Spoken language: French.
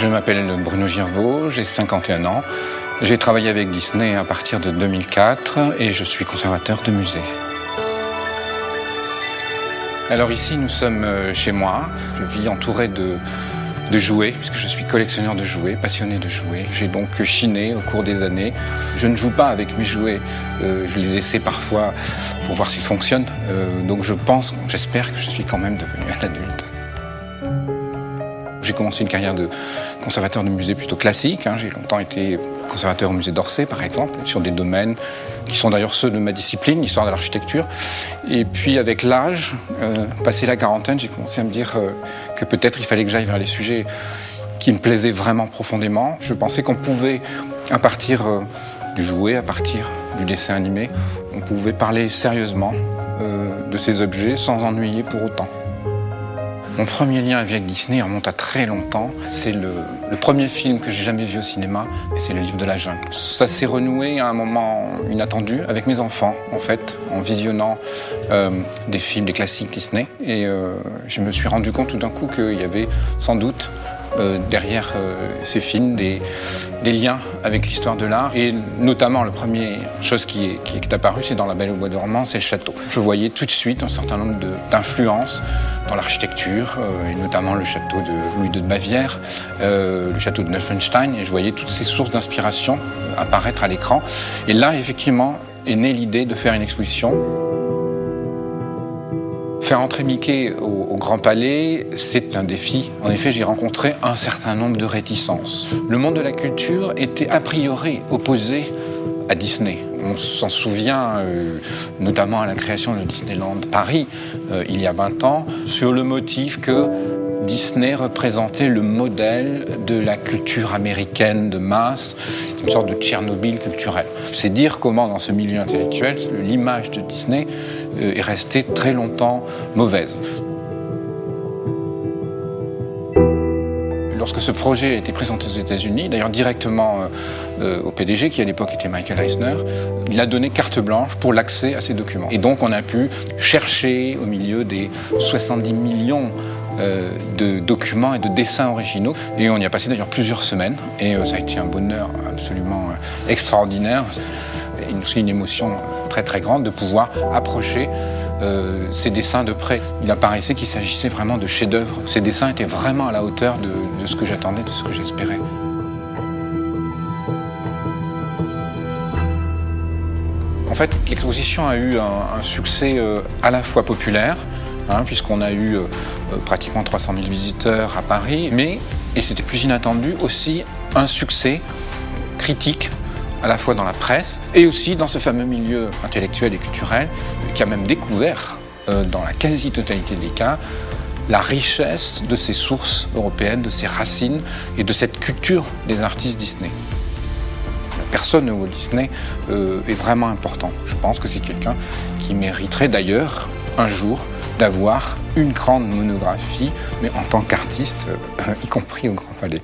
Je m'appelle Bruno Girbeau, j'ai 51 ans. J'ai travaillé avec Disney à partir de 2004 et je suis conservateur de musée. Alors ici, nous sommes chez moi. Je vis entouré de jouets, puisque je suis collectionneur de jouets, passionné de jouets. J'ai donc chiné au cours des années. Je ne joue pas avec mes jouets, je les essaie parfois pour voir s'ils fonctionnent. Donc j'espère que je suis quand même devenu un adulte. J'ai commencé une carrière de conservateur de musée plutôt classique. J'ai longtemps été conservateur au musée d'Orsay, par exemple, sur des domaines qui sont d'ailleurs ceux de ma discipline, l'histoire de l'architecture. Et puis avec l'âge, passé la quarantaine, j'ai commencé à me dire que peut-être il fallait que j'aille vers les sujets qui me plaisaient vraiment profondément. Je pensais qu'on pouvait, à partir du jouet, à partir du dessin animé, on pouvait parler sérieusement de ces objets sans ennuyer pour autant. Mon premier lien avec Disney remonte à très longtemps. C'est le premier film que j'ai jamais vu au cinéma, et c'est Le Livre de la Jungle. Ça s'est renoué à un moment inattendu avec mes enfants, en fait, en visionnant des films, des classiques Disney. Et je me suis rendu compte tout d'un coup qu'il y avait sans doute derrière ces films des liens avec l'histoire de l'art. Et notamment, la première chose qui est apparue, c'est dans La Belle au bois dormant, c'est le château. Je voyais tout de suite un certain nombre d'influences dans l'architecture, et notamment le château de Louis II de Bavière, le château de Neuschwanstein, et je voyais toutes ces sources d'inspiration apparaître à l'écran. Et là, effectivement, est née l'idée de faire une exposition. Faire entrer Mickey au Grand Palais, c'est un défi. En effet, j'ai rencontré un certain nombre de réticences. Le monde de la culture était a priori opposé à Disney. On s'en souvient, notamment à la création de Disneyland Paris, il y a 20 ans, sur le motif que Disney représentait le modèle de la culture américaine de masse. C'est une sorte de Tchernobyl culturel. C'est dire comment, dans ce milieu intellectuel, l'image de Disney est restée très longtemps mauvaise. Lorsque ce projet a été présenté aux États-Unis, d'ailleurs directement au PDG, qui à l'époque était Michael Eisner, il a donné carte blanche pour l'accès à ces documents. Et donc on a pu chercher au milieu des 70 millions de documents et de dessins originaux. Et on y a passé d'ailleurs plusieurs semaines. Et ça a été un bonheur absolument extraordinaire. Et aussi une émotion très très grande de pouvoir approcher ces dessins de près. Il apparaissait qu'il s'agissait vraiment de chefs-d'œuvre. Ces dessins étaient vraiment à la hauteur de ce que j'attendais, de ce que j'espérais. En fait, l'exposition a eu un succès à la fois populaire, puisqu'on a eu pratiquement 300 000 visiteurs à Paris, mais, et c'était plus inattendu, aussi un succès critique, à la fois dans la presse et aussi dans ce fameux milieu intellectuel et culturel qui a même découvert, dans la quasi-totalité des cas, la richesse de ces sources européennes, de ces racines et de cette culture des artistes Disney. La personne de Walt Disney est vraiment important. Je pense que c'est quelqu'un qui mériterait d'ailleurs un jour d'avoir une grande monographie, mais en tant qu'artiste, y compris au Grand Palais.